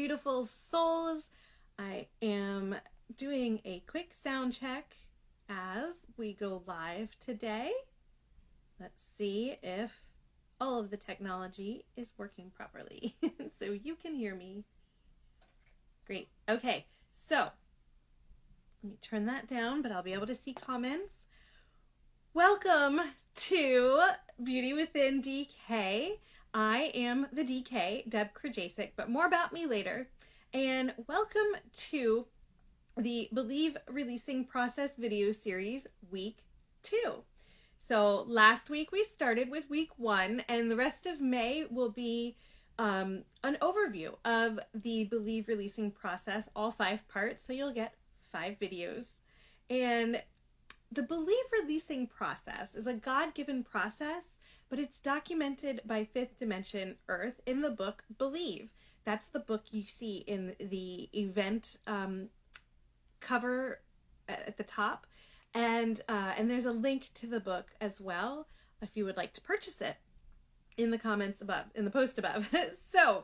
beautiful souls. I am doing a quick sound check as we go live today. Let's see if all of the technology is working properly so you can hear me. Great. Okay, so let me turn that down, but I'll be able to see comments. Welcome to Beauty Within DK. I am the DK, Deb Krajacek, but more about me later. And welcome to the Believe Releasing Process video series, week 2. So last week we started with week 1, and the rest of May will be an overview of the Believe Releasing process, all 5 parts, so you'll get 5 videos. And the Believe Releasing process is a God-given process, but it's documented by Fifth Dimension Earth in the book Believe. That's the book you see in the event cover at the top. And there's a link to the book as well if you would like to purchase it in the comments above, in the post above. So,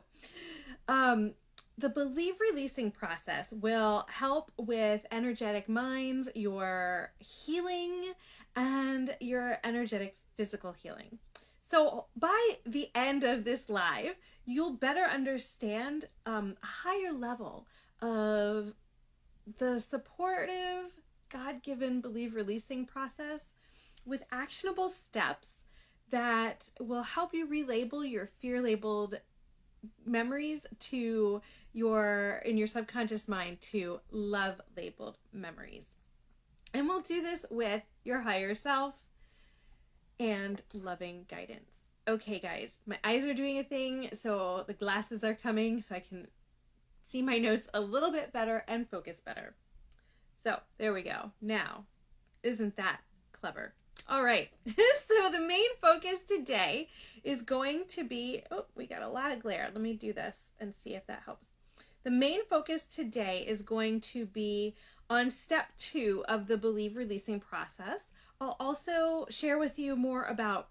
the Believe Releasing process will help with energetic minds, your healing, and your energetic physical healing. So by the end of this live, you'll better understand a higher level of the supportive, God-given Believe Releasing process with actionable steps that will help you relabel your fear-labeled memories to in your subconscious mind to love labeled memories. And we'll do this with your higher self and loving guidance. Okay guys, my eyes are doing a thing, so the glasses are coming so I can see my notes a little bit better and focus better. So there we go. Now, isn't that clever? All right, so the main focus today is going to be, oh, we got a lot of glare. Let me do this and see if that helps. The main focus today is going to be on step 2 of the Believe Releasing process. I'll also share with you more about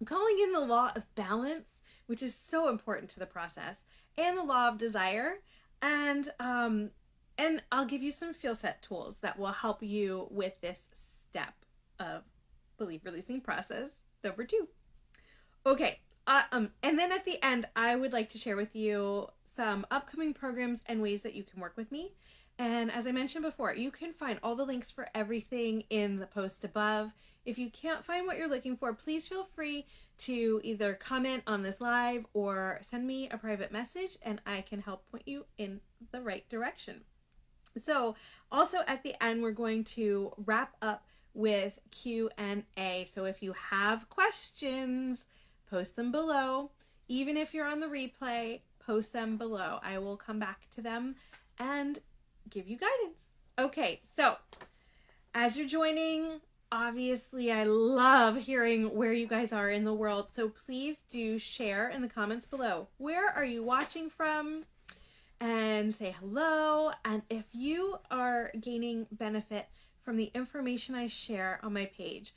calling in the law of balance, which is so important to the process, and the law of desire. And I'll give you some feel set tools that will help you with this step of Believe Releasing process number 2. Okay, and then at the end, I would like to share with you some upcoming programs and ways that you can work with me. And as I mentioned before, you can find all the links for everything in the post above. If you can't find what you're looking for, please feel free to either comment on this live or send me a private message and I can help point you in the right direction. So also at the end, we're going to wrap up with Q&A. So if you have questions, post them below. Even if you're on the replay, post them below. I will come back to them and give you guidance. Okay, so as you're joining, obviously I love hearing where you guys are in the world. So please do share in the comments below. Where are you watching from? And say hello. And if you are gaining benefit from the information I share on my page,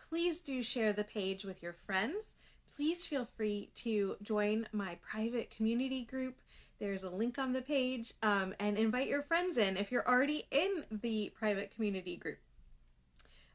please do share the page with your friends. Please feel free to join my private community group. There's a link on the page, and invite your friends in if you're already in the private community group.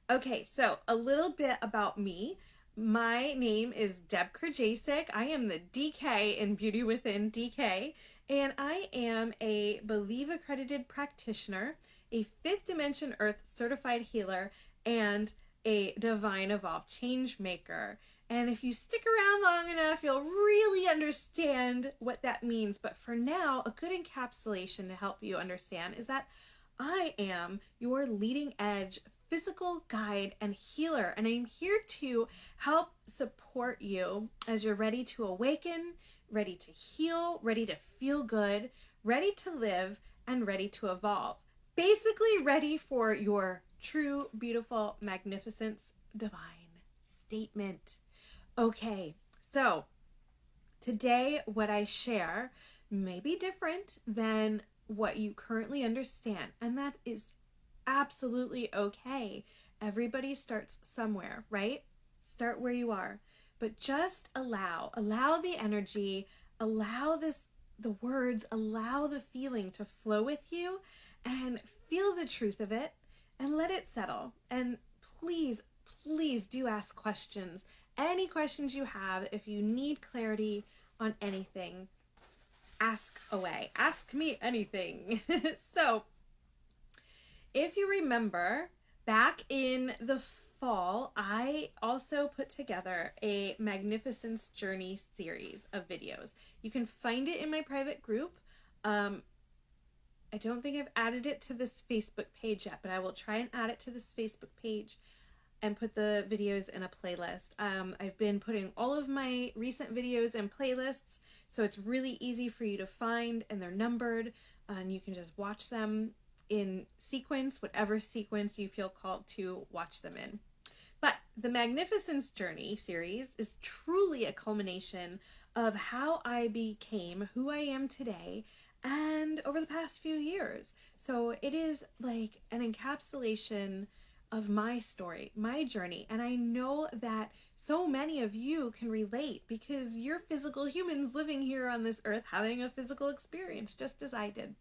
Okay, so a little bit about me. My name is Deb Krajacek. I am the DK in Beauty Within DK, and I am a Believe accredited practitioner, a Fifth Dimension Earth certified healer, and a divine evolved change maker. And if you stick around long enough, you'll really understand what that means. But for now, a good encapsulation to help you understand is that I am your leading edge physical guide and healer. And I'm here to help support you as you're ready to awaken, ready to heal, ready to feel good, ready to live, and ready to evolve. Basically ready for your true, beautiful, magnificence, divine statement. Okay, so today what I share may be different than what you currently understand, and that is absolutely okay. Everybody starts somewhere, right? Start where you are, but just allow the energy, allow this the words, allow the feeling to flow with you and feel the truth of it and let it settle. And please, please do ask questions. Any questions you have, if you need clarity on anything, ask away. Ask me anything. So, if you remember, back in the fall, I also put together a Magnificence Journey series of videos. You can find it in my private group. I don't think I've added it to this Facebook page yet, but I will try and add it to this Facebook page and put the videos in a playlist. I've been putting all of my recent videos in playlists, so it's really easy for you to find, and they're numbered, and you can just watch them in sequence, whatever sequence you feel called to watch them in. But the Magnificence Journey series is truly a culmination of how I became who I am today and over the past few years. So it is like an encapsulation of my story, my journey. And I know that so many of you can relate because you're physical humans living here on this earth, having a physical experience just as I did.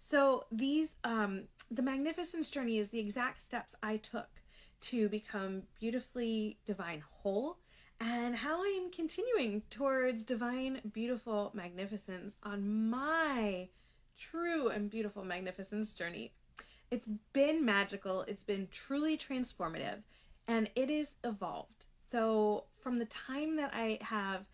So these, the Magnificence Journey is the exact steps I took to become beautifully divine whole, and how I am continuing towards divine, beautiful magnificence on my true and beautiful magnificence journey. It's been magical, it's been truly transformative, and it is evolved. So from the time that I have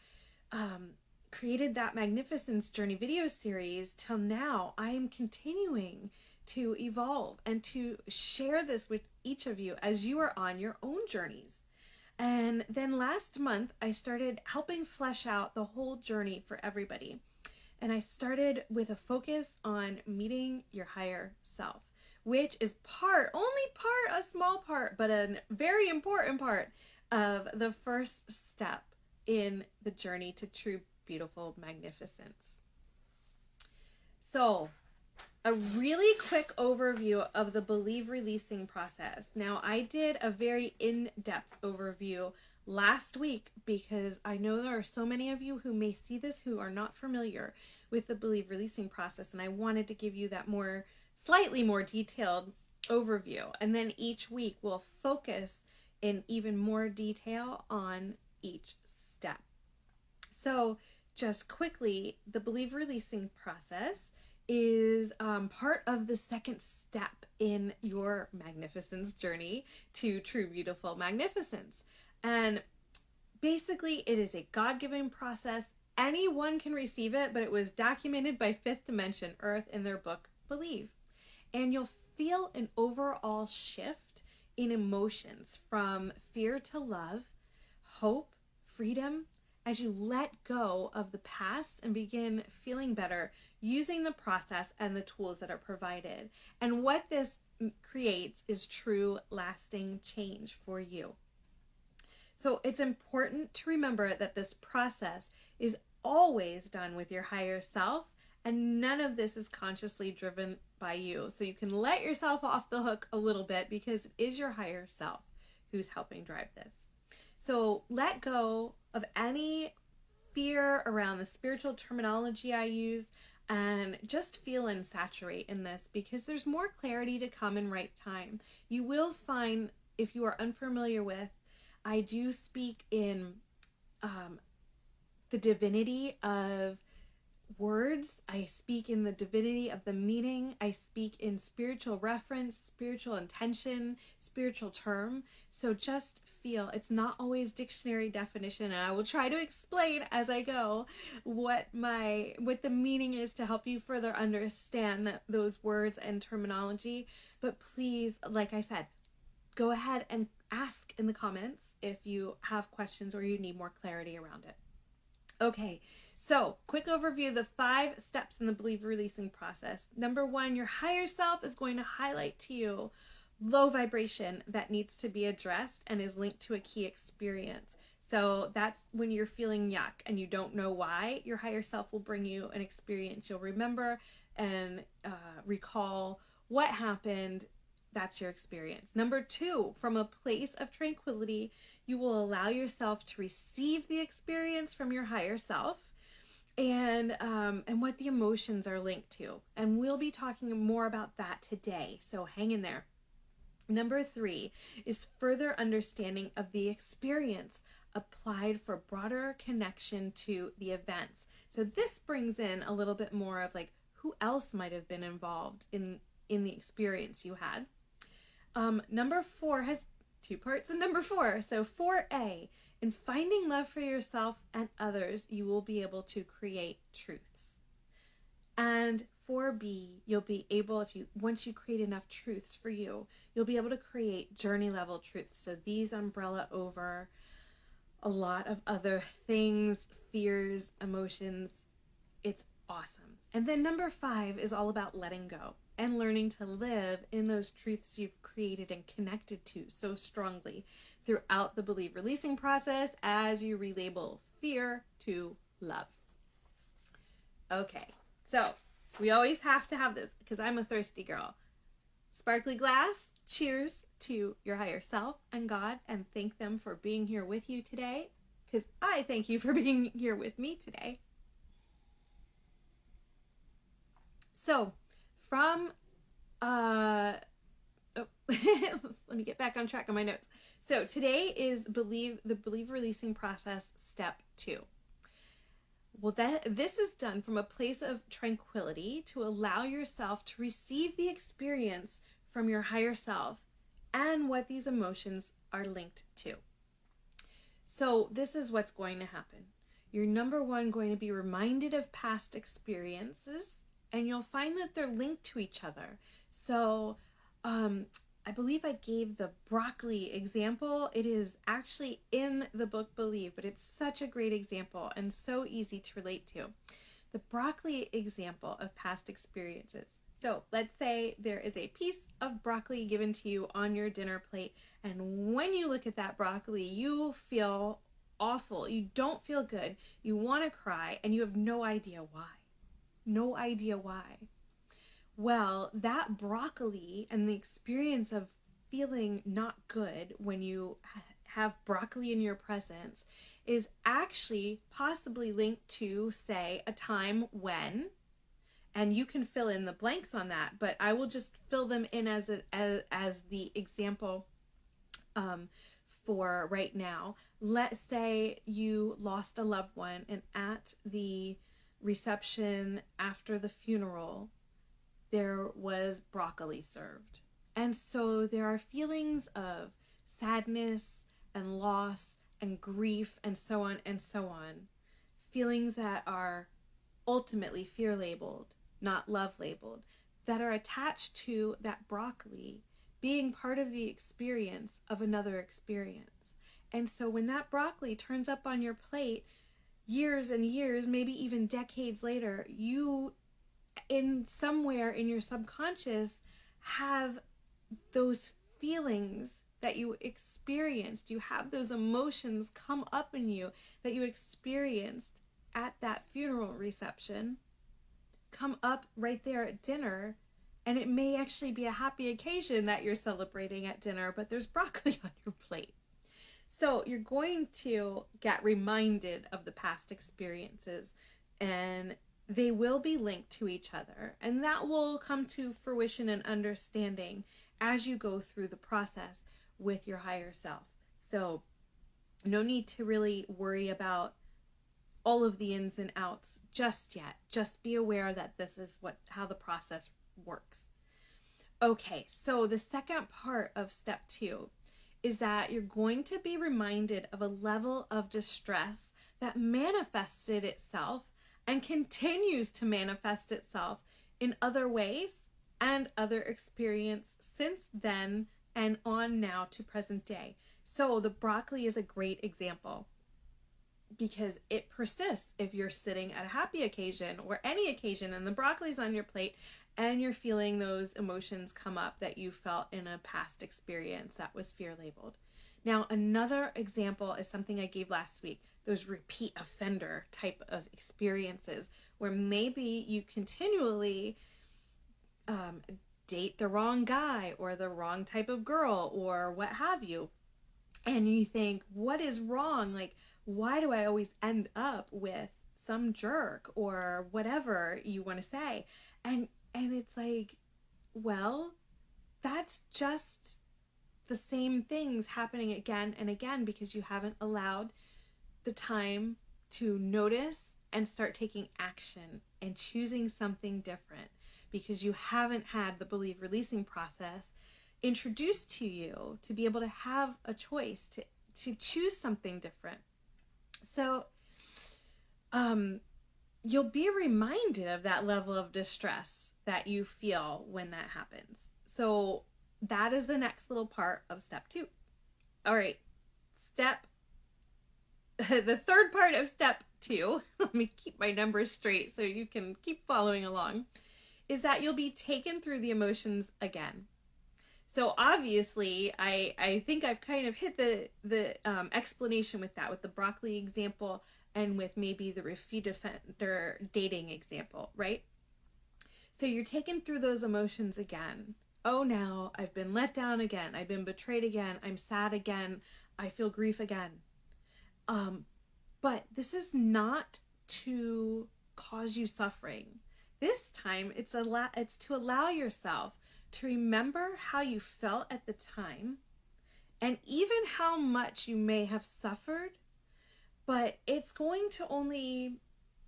created that Magnificence Journey video series till now, I am continuing to evolve and to share this with each of you as you are on your own journeys. And then last month, I started helping flesh out the whole journey for everybody. And I started with a focus on meeting your higher self, which is a small part, but a very important part of the first step in the journey to true, beautiful magnificence. So, a really quick overview of the believe releasing process. Now, I did a very in-depth overview last week because I know there are so many of you who may see this who are not familiar with the believe releasing process, and I wanted to give you that slightly more detailed overview. And then each week we'll focus in even more detail on each step. So just quickly, the believe releasing process is part of the second step in your magnificence journey to true, beautiful magnificence. And basically, it is a God-given process. Anyone can receive it, but it was documented by Fifth Dimension Earth in their book, Believe. And you'll feel an overall shift in emotions from fear to love, hope, freedom, as you let go of the past and begin feeling better using the process and the tools that are provided. And what this creates is true, lasting change for you. So it's important to remember that this process is always done with your higher self, and none of this is consciously driven by you. So you can let yourself off the hook a little bit because it is your higher self who's helping drive this. So let go of any fear around the spiritual terminology I use and just feel and saturate in this because there's more clarity to come in right time. You will find, if you are unfamiliar with, I do speak in the divinity of words. I speak in the divinity of the meaning. I speak in spiritual reference, spiritual intention, spiritual term. So just feel, it's not always dictionary definition, and I will try to explain as I go what the meaning is to help you further understand those words and terminology. But please, like I said, go ahead and ask in the comments if you have questions or you need more clarity around it. Okay, so quick overview, the 5 steps in the believe releasing process. Number 1, your higher self is going to highlight to you low vibration that needs to be addressed and is linked to a key experience. So that's when you're feeling yuck and you don't know why. Your higher self will bring you an experience you'll remember and recall what happened. That's your experience. Number 2, from a place of tranquility, you will allow yourself to receive the experience from your higher self. and what the emotions are linked to. And we'll be talking more about that today, so hang in there. Number 3 is further understanding of the experience applied for broader connection to the events. So this brings in a little bit more of like who else might have been involved in the experience you had. Number 4 has 2 parts in number 4. So 4A, in finding love for yourself and others, you will be able to create truths. And 4B, you'll be able, once you create enough truths for you, you'll be able to create journey level truths. So these umbrella over a lot of other things, fears, emotions. It's awesome. And then number 5 is all about letting go and learning to live in those truths you've created and connected to so strongly throughout the believe releasing process as you relabel fear to love. Okay, so we always have to have this because I'm a thirsty girl. Sparkly glass, cheers to your higher self and God, and thank them for being here with you today, because I thank you for being here with me today. So from let me get back on track on my notes. So today is the believe releasing process step 2. Well, this is done from a place of tranquility to allow yourself to receive the experience from your higher self and what these emotions are linked to. So this is what's going to happen. You're number 1 going to be reminded of past experiences, and you'll find that they're linked to each other. So I believe I gave the broccoli example. It is actually in the book Believe, but it's such a great example and so easy to relate to. The broccoli example of past experiences. So let's say there is a piece of broccoli given to you on your dinner plate, and when you look at that broccoli, you feel awful. You don't feel good. You want to cry, and you have no idea why. No idea why. Well, that broccoli and the experience of feeling not good when you have broccoli in your presence is actually possibly linked to, say, a time when, and you can fill in the blanks on that, but I will just fill them in as the example for right now. Let's say you lost a loved one, and at the reception after the funeral, there was broccoli served. And so there are feelings of sadness and loss and grief and so on and so on. Feelings that are ultimately fear labeled, not love labeled, that are attached to that broccoli being part of the experience of another experience. And so when that broccoli turns up on your plate years and years, maybe even decades later, you in somewhere in your subconscious have those feelings that you experienced. You have those emotions come up in you that you experienced at that funeral reception come up right there at dinner, and it may actually be a happy occasion that you're celebrating at dinner, but there's broccoli on your plate. So you're going to get reminded of the past experiences, and they will be linked to each other, and that will come to fruition and understanding as you go through the process with your higher self. So no need to really worry about all of the ins and outs just yet. Just be aware that this is how the process works. Okay, so the second part of step 2 is that you're going to be reminded of a level of distress that manifested itself and continues to manifest itself in other ways and other experience since then and on now to present day. So the broccoli is a great example because it persists if you're sitting at a happy occasion or any occasion and the broccoli's on your plate and you're feeling those emotions come up that you felt in a past experience that was fear labeled. Now, another example is something I gave last week, those repeat offender type of experiences where maybe you continually date the wrong guy or the wrong type of girl or what have you. And you think, what is wrong? Like, why do I always end up with some jerk or whatever you want to say. And it's like, well, that's just the same things happening again and again because you haven't allowed the time to notice and start taking action and choosing something different, because you haven't had the belief releasing process introduced to you to be able to have a choice to choose something different. So you'll be reminded of that level of distress that you feel when that happens. So that is the next little part of step 2. All right, the third part of step 2, let me keep my numbers straight so you can keep following along, is that you'll be taken through the emotions again. So obviously, I think I've kind of hit the explanation with that, with the broccoli example and with maybe the repeat offender dating example, right? So you're taken through those emotions again. Oh, now I've been let down again. I've been betrayed again. I'm sad again. I feel grief again. But this is not to cause you suffering. This time it's to allow yourself to remember how you felt at the time and even how much you may have suffered, but it's going to only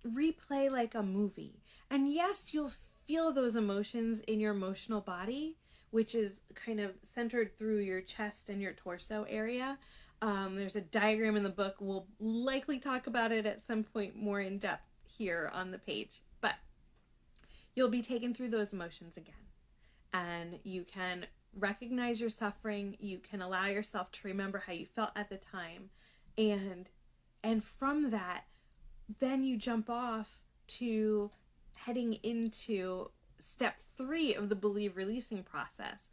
replay like a movie. And yes, you'll feel those emotions in your emotional body, which is kind of centered through your chest and your torso area. There's a diagram in the book. We'll likely talk about it at some point more in depth here on the page, but you'll be taken through those emotions again. And you can recognize your suffering. You can allow yourself to remember how you felt at the time. And from that, then you jump off to heading into step 3 of the believe releasing process.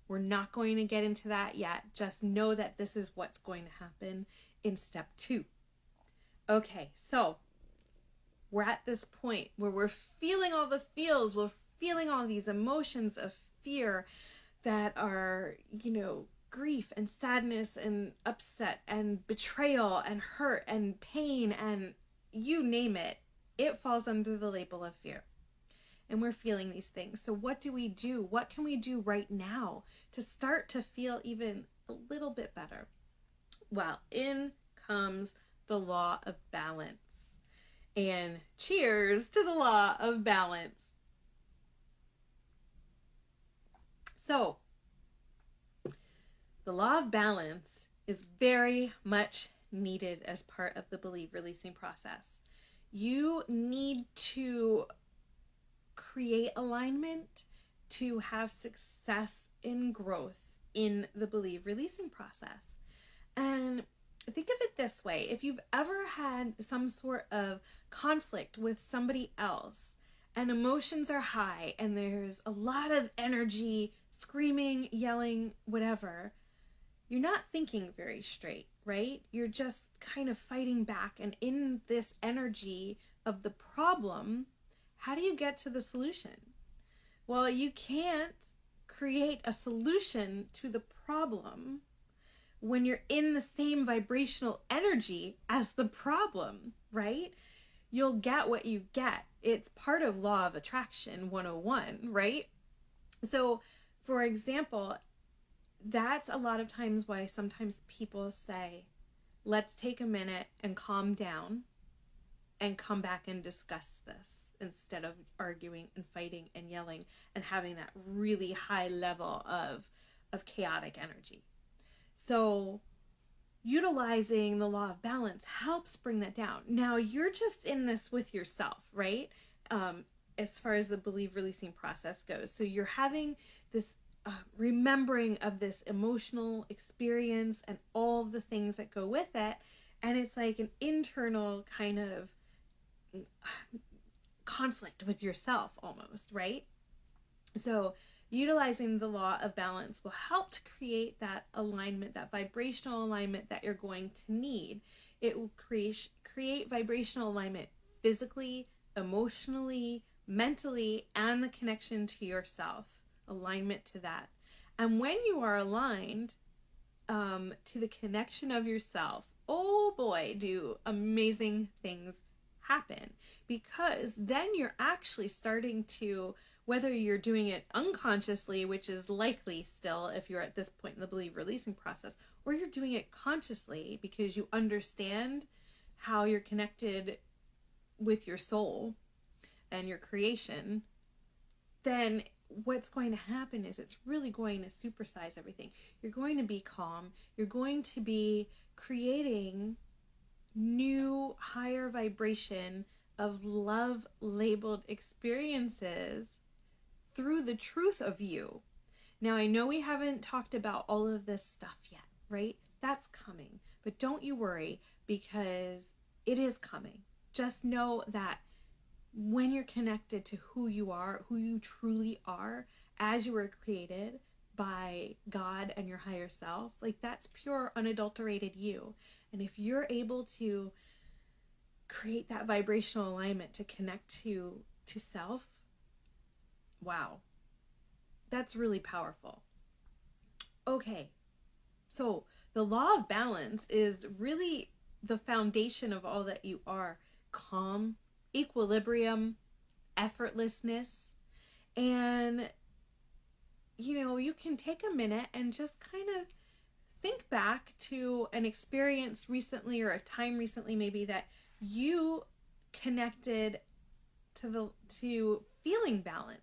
We're not going to get into that yet. Just know that this is what's going to happen in step 2. Okay, so we're at this point where we're feeling all the feels. We're feeling all these emotions of fear that are, grief and sadness and upset and betrayal and hurt and pain and you name it. It falls under the label of fear. And we're feeling these things. So what do we do? What can we do right now to start to feel even a little bit better? Well, in comes the law of balance. And cheers to the law of balance. So, the law of balance is very much needed as part of the believe releasing process. You need to create alignment to have success in growth in the believe releasing process. And think of it this way. If you've ever had some sort of conflict with somebody else and emotions are high and there's a lot of energy, screaming, yelling, whatever, you're not thinking very straight, right? You're just kind of fighting back. And in this energy of the problem, how do you get to the solution? Well, you can't create a solution to the problem when you're in the same vibrational energy as the problem, right? You'll get what you get. It's part of law of attraction 101, right? So, for example, that's a lot of times why sometimes people say, let's take a minute and calm down and come back and discuss this instead of arguing and fighting and yelling and having that really high level of chaotic energy. So utilizing the law of balance helps bring that down. Now you're just in this with yourself, right? As far as the believe releasing process goes. So you're having this remembering of this emotional experience and all the things that go with it. And it's like an internal kind of conflict with yourself almost, right? So utilizing the law of balance will help to create that alignment, that vibrational alignment that you're going to need. It will create vibrational alignment physically, emotionally, mentally, and the connection to yourself, alignment to that. And when you are aligned to the connection of yourself, oh boy, do amazing things happen, because then you're actually starting to, whether you're doing it unconsciously, which is likely still if you're at this point in the believe releasing process, or you're doing it consciously because you understand how you're connected with your soul and your creation, then what's going to happen is it's really going to supersize everything. You're going to be calm. You're going to be creating new, higher vibration of love labeled experiences through the truth of you. Now, I know we haven't talked about all of this stuff yet, right? That's coming. But don't you worry, because it is coming. Just know that when you're connected to who you are, who you truly are, as you were created by God and your higher self, like that's pure, unadulterated you. And if you're able to create that vibrational alignment to connect to self, wow, that's really powerful. Okay, so the law of balance is really the foundation of all that you are. Calm, equilibrium, effortlessness. And you can take a minute and just kind of think back to an experience recently, or a time recently maybe, that you connected to feeling balanced.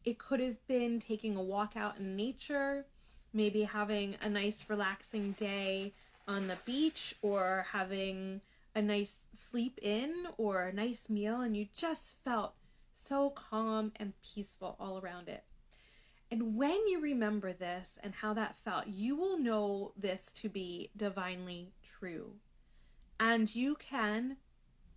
It could have been taking a walk out in nature, maybe having a nice relaxing day on the beach, or having a nice sleep in or a nice meal, and you just felt so calm and peaceful all around it. And when you remember this and how that felt, you will know this to be divinely true. And you can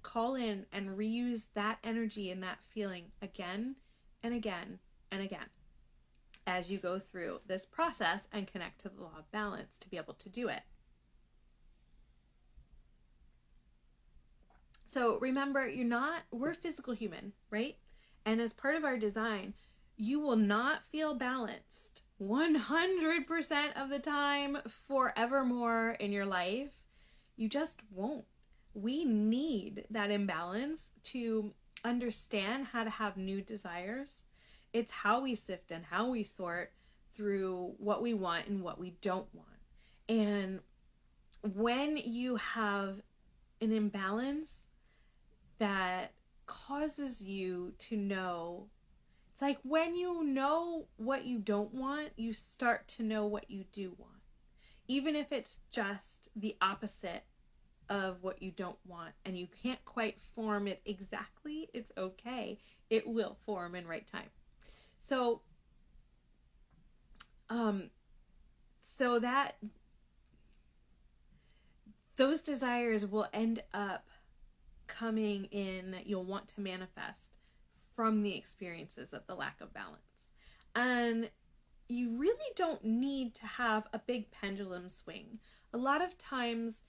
call in and reuse that energy and that feeling again and again and again as you go through this process and connect to the law of balance to be able to do it. So remember, we're physical human, right? And as part of our design, you will not feel balanced 100% of the time forevermore in your life. You just won't. We need that imbalance to understand how to have new desires. It's how we sift and how we sort through what we want and what we don't want. And when you have an imbalance that causes you to know, it's like when you know what you don't want, you start to know what you do want. Even if it's just the opposite of what you don't want and you can't quite form it exactly, it's okay. It will form in right time. So that those desires will end up coming in, you'll want to manifest from the experiences of the lack of balance. And you really don't need to have a big pendulum swing. A lot of times,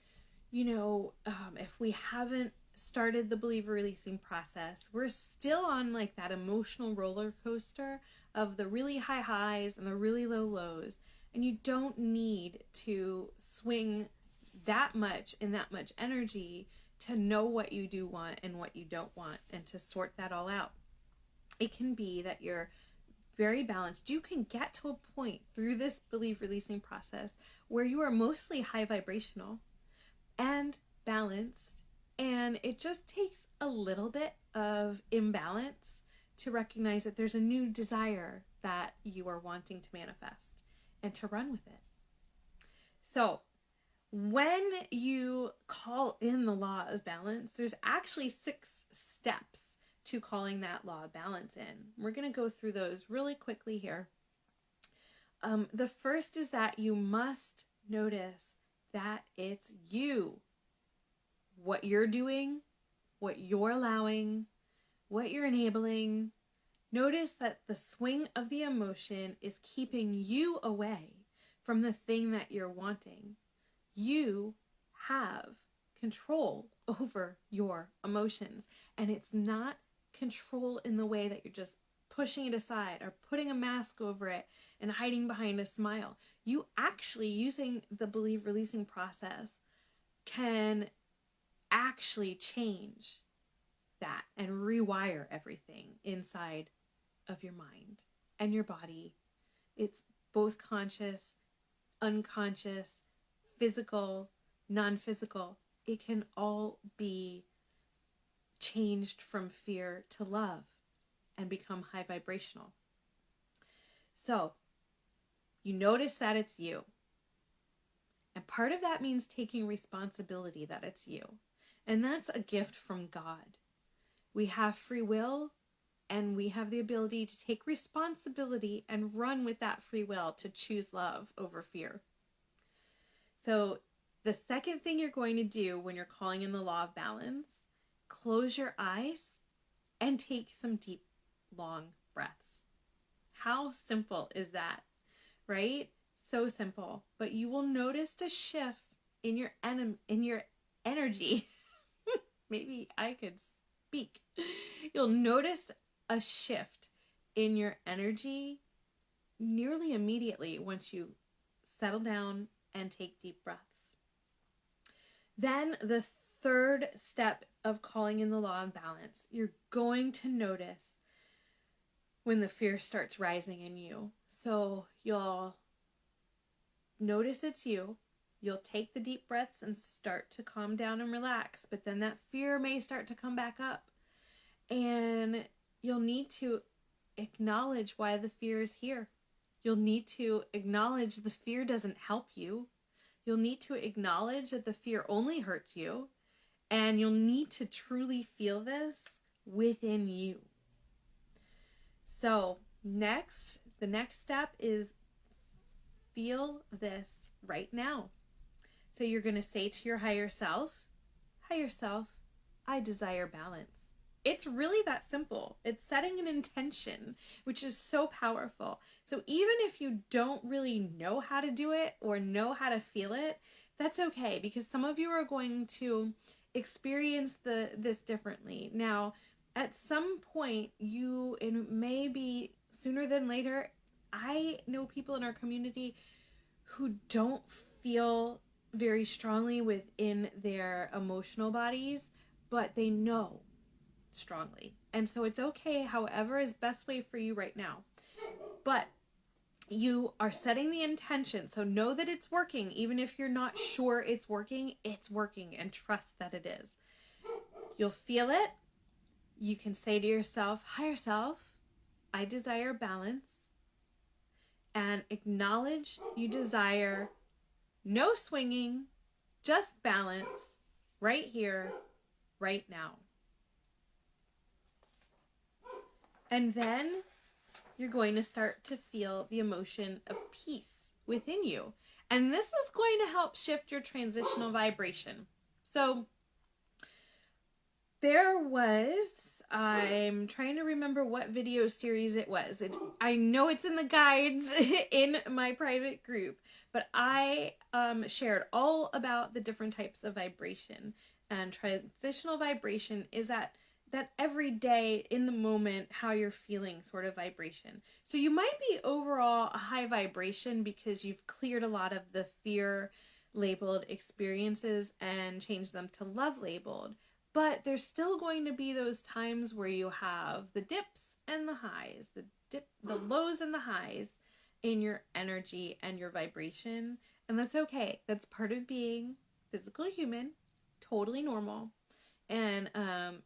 if we haven't started the believer releasing process, we're still on like that emotional roller coaster of the really high highs and the really low lows. And you don't need to swing that much in that much energy to know what you do want and what you don't want and to sort that all out. It can be that you're very balanced. You can get to a point through this belief releasing process where you are mostly high vibrational and balanced, and it just takes a little bit of imbalance to recognize that there's a new desire that you are wanting to manifest and to run with it. So when you call in the law of balance, there's actually 6 steps to calling that law of balance in. We're going to go through those really quickly here. The first is that you must notice that it's you. What you're doing, what you're allowing, what you're enabling. Notice that the swing of the emotion is keeping you away from the thing that you're wanting. You have control over your emotions, and it's not control in the way that you're just pushing it aside or putting a mask over it and hiding behind a smile. You actually, using the believe releasing process, can actually change that and rewire everything inside of your mind and your body. It's both conscious, unconscious, physical, non-physical. It can all be changed from fear to love and become high vibrational. So you notice that it's you. And part of that means taking responsibility that it's you. And that's a gift from God. We have free will, and we have the ability to take responsibility and run with that free will to choose love over fear. So the second thing you're going to do when you're calling in the law of balance, close your eyes and take some deep, long breaths. How simple is that, right? So simple. But you will notice a shift in your energy. Maybe I could speak. You'll notice a shift in your energy nearly immediately once you settle down and take deep breaths. Then the third step of calling in the law of balance, you're going to notice when the fear starts rising in you. So you'll notice it's you. You'll take the deep breaths and start to calm down and relax, but then that fear may start to come back up. And you'll need to acknowledge why the fear is here. You'll need to acknowledge the fear doesn't help you. You'll need to acknowledge that the fear only hurts you. And you'll need to truly feel this within you. So the next step is feel this right now. So you're going to say to your higher self, I desire balance. It's really that simple. It's setting an intention, which is so powerful. So even if you don't really know how to do it or know how to feel it, that's okay, because some of you are going to experience this differently. Now, at some point, it may be sooner than later, I know people in our community who don't feel very strongly within their emotional bodies, but they know strongly. And so it's okay, however is best way for you right now. But you are setting the intention. So know that it's working. Even if you're not sure it's working, and trust that it is. You'll feel it. You can say to yourself, higher self, I desire balance. And acknowledge you desire no swinging, just balance right here, right now. And then you're going to start to feel the emotion of peace within you. And this is going to help shift your transitional vibration. So I'm trying to remember what video series it was. I know it's in the guides in my private group, but I shared all about the different types of vibration. And transitional vibration is that every day in the moment, how you're feeling sort of vibration. So you might be overall a high vibration because you've cleared a lot of the fear labeled experiences and changed them to love labeled. But there's still going to be those times where you have the dips and the highs, the lows and the highs in your energy and your vibration. And that's okay. That's part of being physical human, totally normal. And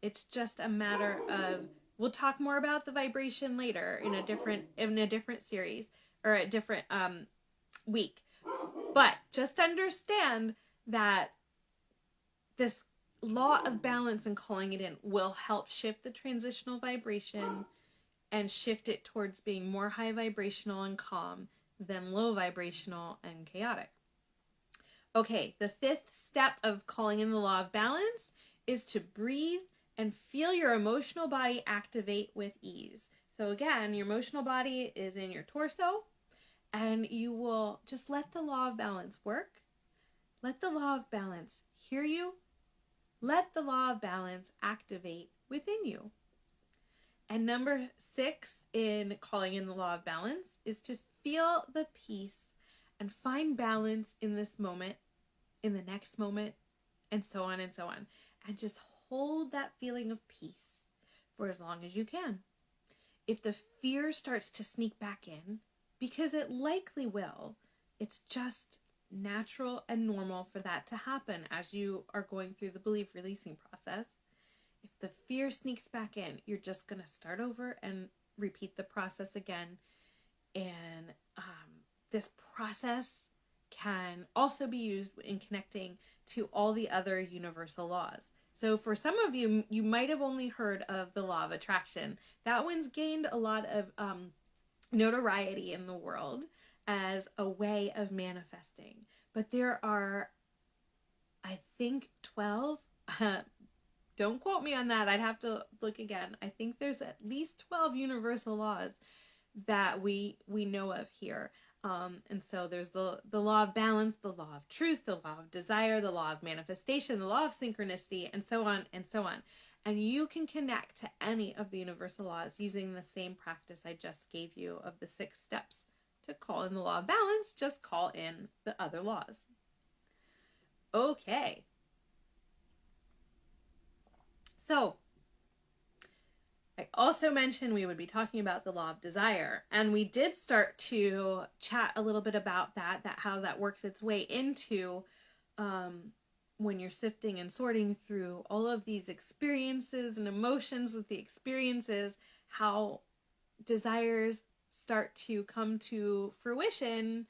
it's just a matter of, we'll talk more about the vibration later in a different series or a different week. But just understand that this law of balance and calling it in will help shift the transitional vibration and shift it towards being more high vibrational and calm than low vibrational and chaotic. Okay, the fifth step of calling in the law of balance is to breathe and feel your emotional body activate with ease. So again, your emotional body is in your torso, and you will just let the law of balance work. Let the law of balance hear you. Let the law of balance activate within you. And number 6 in calling in the law of balance is to feel the peace and find balance in this moment, in the next moment, and so on and so on. And just hold that feeling of peace for as long as you can. If the fear starts to sneak back in, because it likely will, it's just natural and normal for that to happen as you are going through the belief releasing process. If the fear sneaks back in, you're just going to start over and repeat the process again. And this process can also be used in connecting to all the other universal laws. So for some of you, you might have only heard of the law of attraction. That one's gained a lot of notoriety in the world as a way of manifesting. But there are, I think, 12, don't quote me on that, I'd have to look again. I think there's at least 12 universal laws that we know of here. And so there's the law of balance, the law of truth, the law of desire, the law of manifestation, the law of synchronicity, and so on and so on. And you can connect to any of the universal laws using the same practice I just gave you of the 6 steps to call in the law of balance. Just call in the other laws. Okay. So I also mentioned we would be talking about the law of desire, and we did start to chat a little bit about that how that works its way into when you're sifting and sorting through all of these experiences and emotions with the experiences, how desires start to come to fruition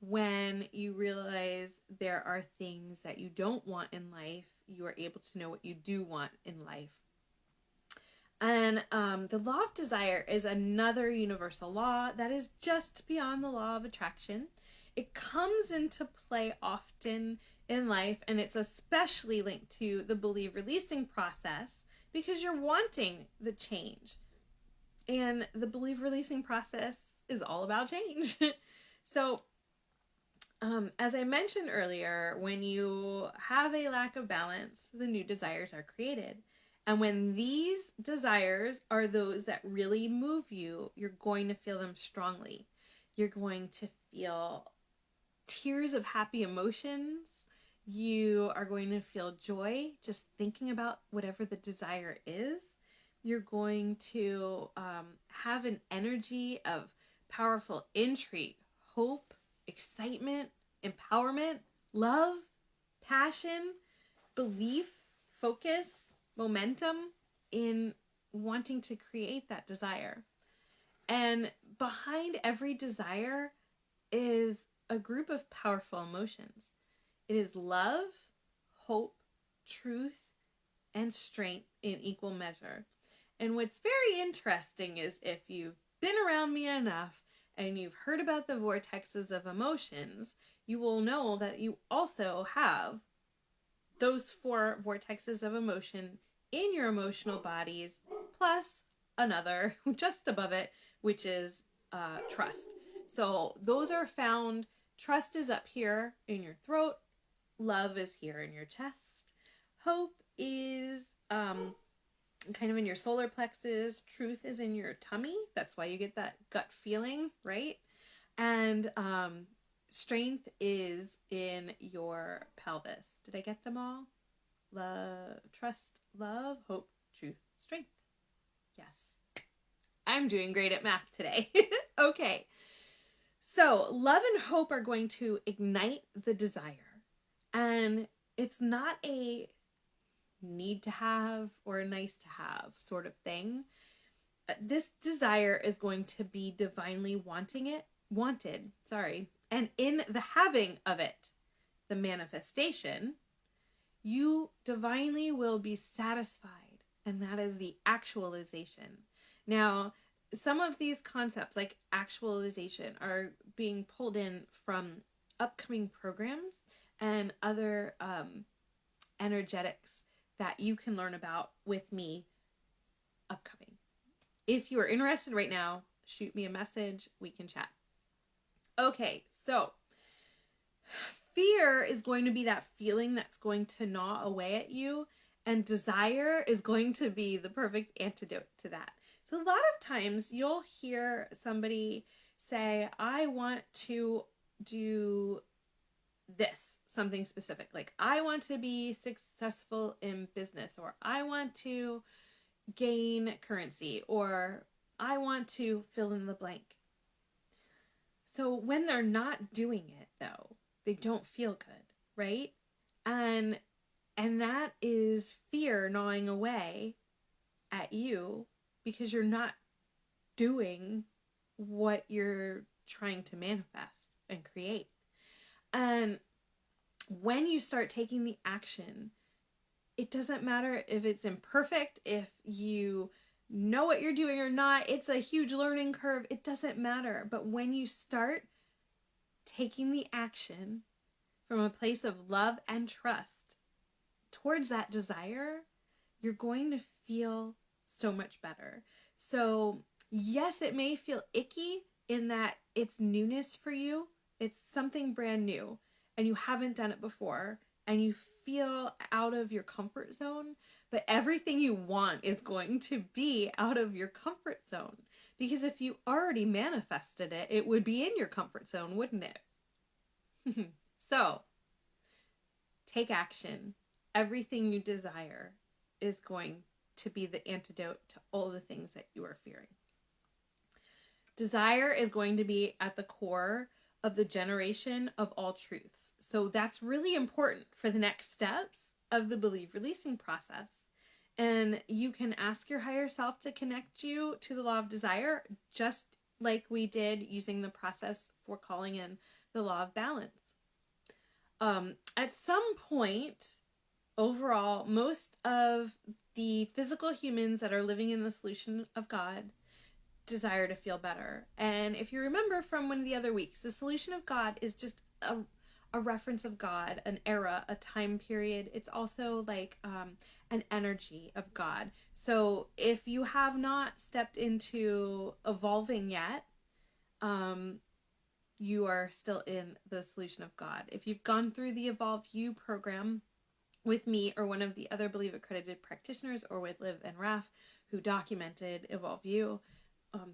when you realize there are things that you don't want in life. You are able to know what you do want in life. And the law of desire is another universal law that is just beyond the law of attraction. It comes into play often in life, and it's especially linked to the belief releasing process because you're wanting the change. And the belief releasing process is all about change. So, as I mentioned earlier, when you have a lack of balance, the new desires are created. And when these desires are those that really move you, you're going to feel them strongly. You're going to feel tears of happy emotions. You are going to feel joy just thinking about whatever the desire is. You're going to have an energy of powerful intrigue, hope, excitement, empowerment, love, passion, belief, focus, momentum in wanting to create that desire. And behind every desire is a group of powerful emotions. It is love, hope, truth, and strength in equal measure. And what's very interesting is if you've been around me enough and you've heard about the vortexes of emotions, you will know that you also have those 4 vortexes of emotion in your emotional bodies, plus another just above it, which is trust. So those are found, trust is up here in your throat, love is here in your chest, hope is kind of in your solar plexus, truth is in your tummy, that's why you get that gut feeling, right? And strength is in your pelvis. Did I get them all? Love, trust, love, hope, truth, strength. Yes. I'm doing great at math today. Okay. So love and hope are going to ignite the desire. And it's not a need to have or a nice to have sort of thing. This desire is going to be divinely wanted, and in the having of it, the manifestation, you divinely will be satisfied, and that is the actualization. Now, some of these concepts like actualization are being pulled in from upcoming programs and other energetics that you can learn about with me upcoming. If you are interested right now, shoot me a message, we can chat. Okay, so fear is going to be that feeling that's going to gnaw away at you, and desire is going to be the perfect antidote to that. So a lot of times you'll hear somebody say, I want to do this, something specific. Like, I want to be successful in business, or I want to gain currency, or I want to fill in the blank. So when they're not doing it, though, they don't feel good, right? And that is fear gnawing away at you because you're not doing what you're trying to manifest and create. And when you start taking the action, it doesn't matter if it's imperfect, if you know what you're doing or not, it's a huge learning curve, it doesn't matter. But when you start taking the action from a place of love and trust towards that desire, you're going to feel so much better. So yes, it may feel icky in that it's newness for you. It's something brand new and you haven't done it before and you feel out of your comfort zone, but everything you want is going to be out of your comfort zone, because if you already manifested it, it would be in your comfort zone, wouldn't it? So take action. Everything you desire is going to be the antidote to all the things that you are fearing. Desire is going to be at the core of the generation of all truths. So that's really important for the next steps of the believe releasing process. And you can ask your higher self to connect you to the law of desire, just like we did using the process for calling in the law of balance. At some point, overall, most of the physical humans that are living in the solution of God desire to feel better. And if you remember from one of the other weeks, the solution of God is just a reference of God, an era, a time period. It's also like an energy of God. So if you have not stepped into evolving yet, you are still in the solution of God. If you've gone through the Evolve You program with me or one of the other Believe accredited practitioners, or with Liv and Raf, who documented Evolve You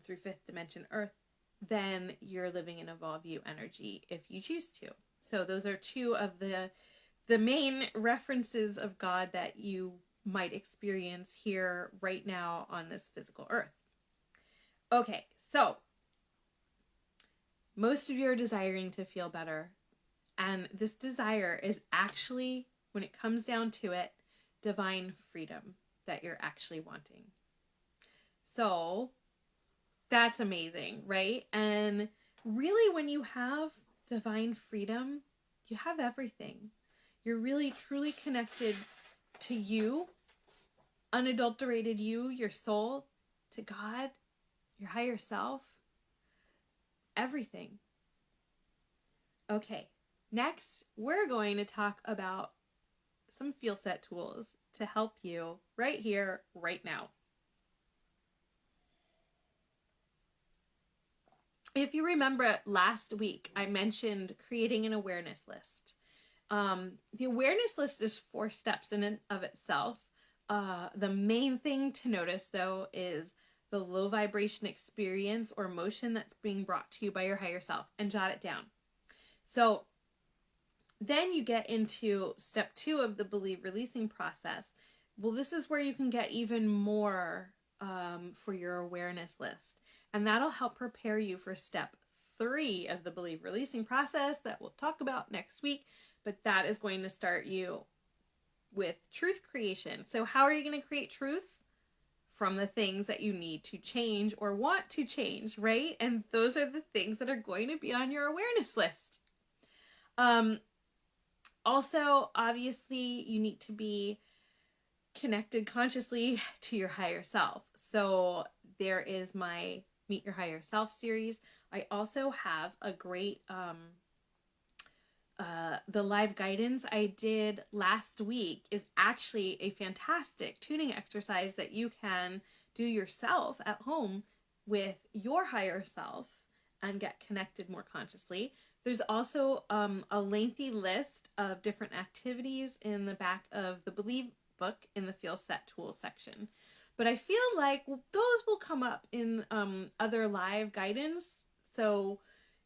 through Fifth Dimension Earth, then you're living in Evolve You energy if you choose to. So those are two of the main references of God that you might experience here right now on this physical earth. Okay, so most of you are desiring to feel better. And this desire is actually, when it comes down to it, divine freedom that you're actually wanting. So that's amazing, right? And really, when you have divine freedom, you have everything. You're really, truly connected to you, unadulterated you, your soul, to God, your higher self, everything. Okay, next, we're going to talk about some feel set tools to help you right here, right now. If you remember last week, I mentioned creating an awareness list. The awareness list is 4 steps in and of itself. The main thing to notice, though, is the low vibration experience or emotion that's being brought to you by your higher self, and jot it down. So then you get into step 2 of the believe releasing process. Well, this is where you can get even more for your awareness list. And that'll help prepare you for step 3 of the believe releasing process that we'll talk about next week. But that is going to start you with truth creation. So how are you going to create truth? From the things that you need to change or want to change, right? And those are the things that are going to be on your awareness list. Also, obviously, you need to be connected consciously to your higher self. So there is my Meet Your Higher Self series. I also have a great the live guidance I did last week is actually a fantastic tuning exercise that you can do yourself at home with your higher self and get connected more consciously. There's also a lengthy list of different activities in the back of the Believe book in the Feel Set Tools section. But I feel like those will come up in other live guidance. So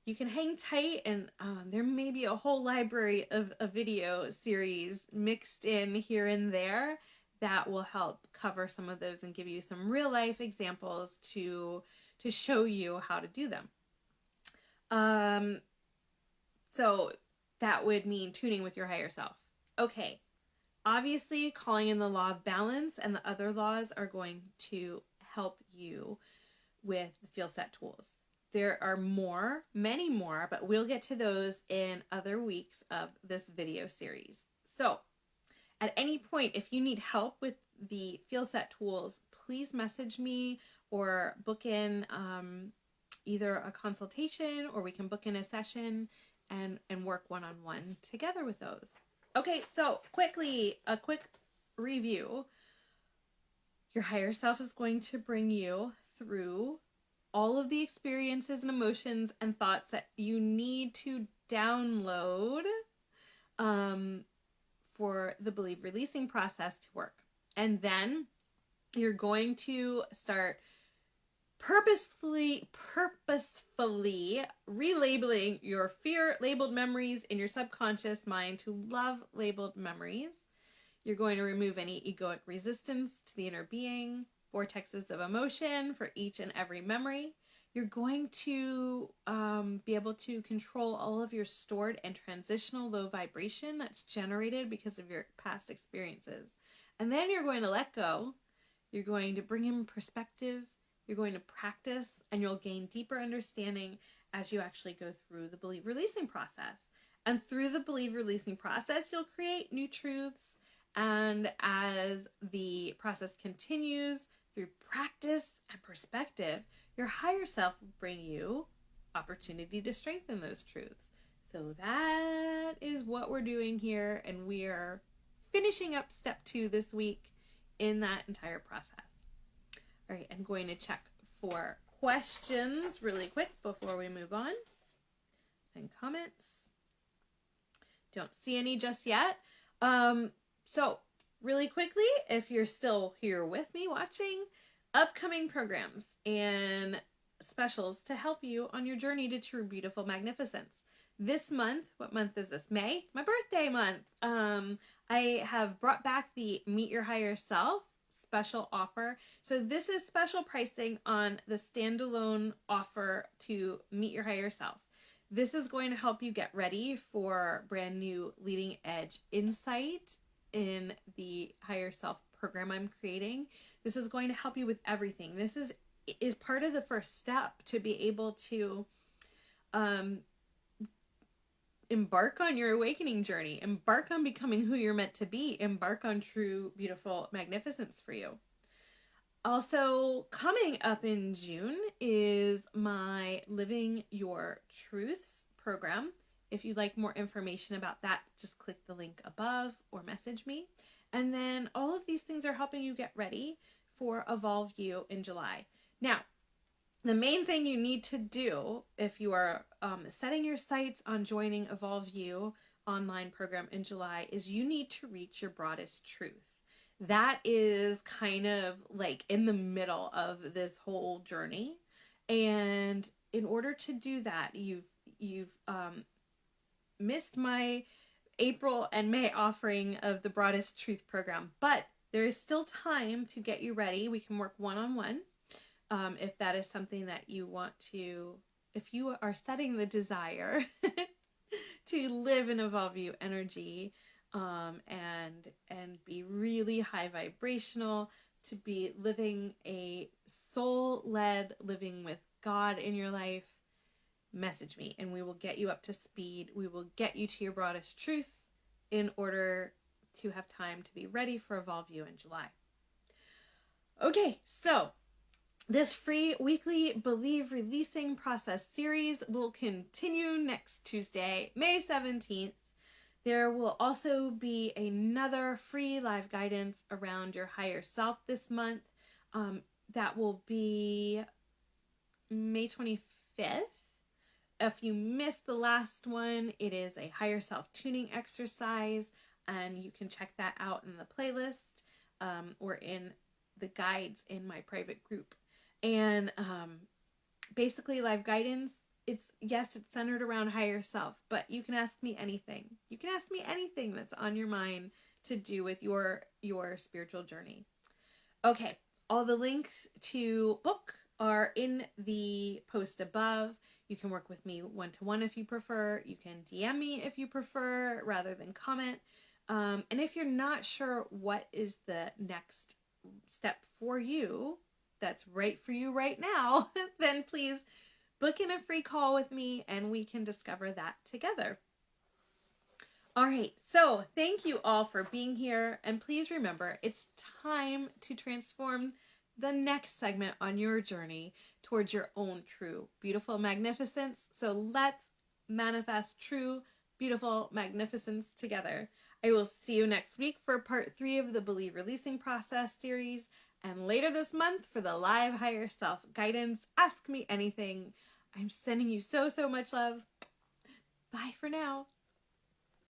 you can hang tight, and there may be a whole library of a video series mixed in here and there that will help cover some of those and give you some real life examples to show you how to do them. So that would mean tuning with your higher self. Okay, obviously calling in the law of balance and the other laws are going to help you with the feel set tools. There are more, many more, but we'll get to those in other weeks of this video series. So at any point, if you need help with the feel set tools, please message me or book in either a consultation, or we can book in a session and work one-on-one together with those. Okay, so quickly, a quick review. Your higher self is going to bring you through all of the experiences and emotions and thoughts that you need to download for the believe releasing process to work. And then you're going to start purposefully relabeling your fear labeled memories in your subconscious mind to love labeled memories. You're going to remove any egoic resistance to the inner being, vortexes of emotion for each and every memory. You're going to be able to control all of your stored and transitional low vibration that's generated because of your past experiences. And then you're going to let go. You're going to bring in perspective. You're going to practice, and you'll gain deeper understanding as you actually go through the believe releasing process. And through the believe releasing process, you'll create new truths. And as the process continues through practice and perspective, your higher self will bring you opportunity to strengthen those truths. So that is what we're doing here, and we are finishing up step 2 this week in that entire process. All right, I'm going to check for questions really quick before we move on. And comments. Don't see any just yet. So really quickly, if you're still here with me watching, upcoming programs and specials to help you on your journey to true beautiful magnificence. This month, what month is this? May? My birthday month. I have brought back the Meet Your Higher Self special offer. So this is special pricing on the standalone offer to Meet Your Higher Self. This is going to help you get ready for brand new leading edge insight in the higher self program I'm creating. This is going to help you with everything. This is part of the first step to be able to embark on your awakening journey, embark on becoming who you're meant to be, embark on true, beautiful magnificence for you. Also, coming up in June is my Living Your Truths program. If you'd like more information about that, just click the link above or message me. And then all of these things are helping you get ready for Evolve You in July. Now, the main thing you need to do if you are setting your sights on joining Evolve You online program in July is you need to reach your broadest truth. That is kind of like in the middle of this whole journey. And in order to do that, you've missed my April and May offering of the Broadest Truth program, but there is still time to get you ready. We can work one-on-one if that is something that you want to, if you are setting the desire to live and evolve you energy and be really high vibrational, to be living a soul-led living with God in your life. Message me and we will get you up to speed. We will get you to your broadest truth in order to have time to be ready for Evolve You in July. Okay, so this free weekly Believe Releasing Process series will continue next Tuesday, May 17th. There will also be another free live guidance around your higher self this month. That will be May 25th. If you missed the last one, it is a higher self tuning exercise, and you can check that out in the playlist or in the guides in my private group. And basically live guidance yes, it's centered around higher self, but you can ask me anything. You can ask me anything that's on your mind to do with your spiritual journey. Okay, all the links to book are in the post above. You can work with me one-to-one if you prefer. You can DM me if you prefer rather than comment. And if you're not sure what is the next step for you, that's right for you right now, then please book in a free call with me and we can discover that together. All right, so thank you all for being here. And please remember, it's time to transform the next segment on your journey towards your own true, beautiful magnificence. So let's manifest true, beautiful magnificence together. I will see you next week for part 3 of the Believe Releasing Process series, and later this month for the live higher self guidance. Ask me anything. I'm sending you so much love. Bye for now.